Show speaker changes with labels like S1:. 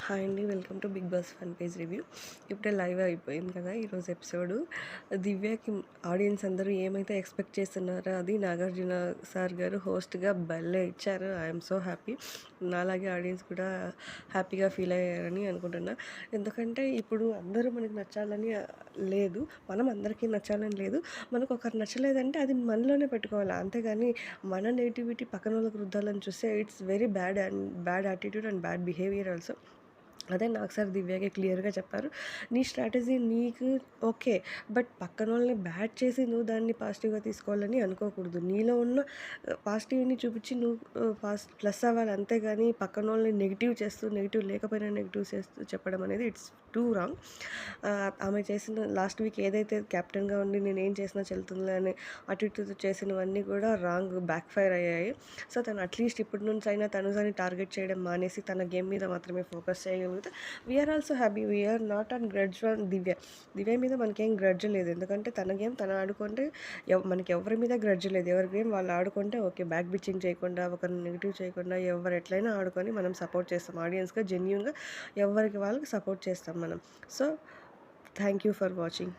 S1: Hi అండి. Welcome to Bigg Boss fun page review. ఇప్పుడే live అయిపోయింది కదా ఈరోజు ఎపిసోడు. దివ్యకి ఆడియన్స్ అందరూ ఏమైతే ఎక్స్పెక్ట్ చేస్తున్నారో అది నాగార్జున సార్ గారు హోస్ట్గా భలే ఇచ్చారు. I'm so happy. నాలాగే ఆడియన్స్ కూడా హ్యాపీగా ఫీల్ అయ్యారని అనుకుంటున్నా. ఎందుకంటే ఇప్పుడు అందరూ మనకి నచ్చాలని లేదు, మనం అందరికీ నచ్చాలని లేదు. మనకు ఒకరు నచ్చలేదంటే అది మనలోనే పెట్టుకోవాలి, అంతేగాని మన నెగిటివిటీ పక్కన వాళ్ళకి రుద్దాలని చూస్తే it's very bad attitude and bad behaviour also. అదే నాకు సార్ దివ్యకి క్లియర్గా చెప్పారు. నీ స్ట్రాటజీ నీకు ఓకే, బట్ పక్కనోళ్ళని బ్యాడ్ చేసి నువ్వు దాన్ని పాజిటివ్గా తీసుకోవాలని అనుకోకూడదు. నీలో ఉన్న పాజిటివ్ని చూపించి నువ్వు ప్లస్ అవ్వాలి, అంతేగాని పక్కనోళ్ళని నెగిటివ్ చేస్తూ నెగిటివ్ లేకపోయినా నెగిటివ్ చేస్తూ చెప్పడం అనేది ఇట్స్ టూ రాంగ్. ఆమె చేసిన లాస్ట్ వీక్ ఏదైతే క్యాప్టెన్గా ఉండి నేను ఏం చేసినా చెల్తుందిలే అని అటు ఇటు చేసినవన్నీ కూడా రాంగ్ బ్యాక్ ఫైర్ అయ్యాయి. సో తను అట్లీస్ట్ ఇప్పటి నుంచి అయినా తనుజాని టార్గెట్ చేయడం మానేసి తన గేమ్ మీద మాత్రమే ఫోకస్ చేయగలిగితే we're also happy. We're not on grudge on Divya. Divya మీద మనకేం గ్రడ్జ్ లేదు, ఎందుకంటే తన గేమ్ తను ఆడుకుంటే మనకి ఎవరి మీద గ్రడ్జ్ లేదు. ఎవరి గేమ్ వాళ్ళు ఆడుకుంటే ఓకే, బ్యాక్ బిచ్చింగ్ చేయకుండా ఒకరిని నెగిటివ్ చేయకుండా ఎవరు ఎట్లయినా ఆడుకొని మనం సపోర్ట్ చేస్తాం. ఆడియన్స్గా జెన్యూన్గా ఎవరికి వాళ్ళకి సపోర్ట్ చేస్తాం మనం. So thank you for watching.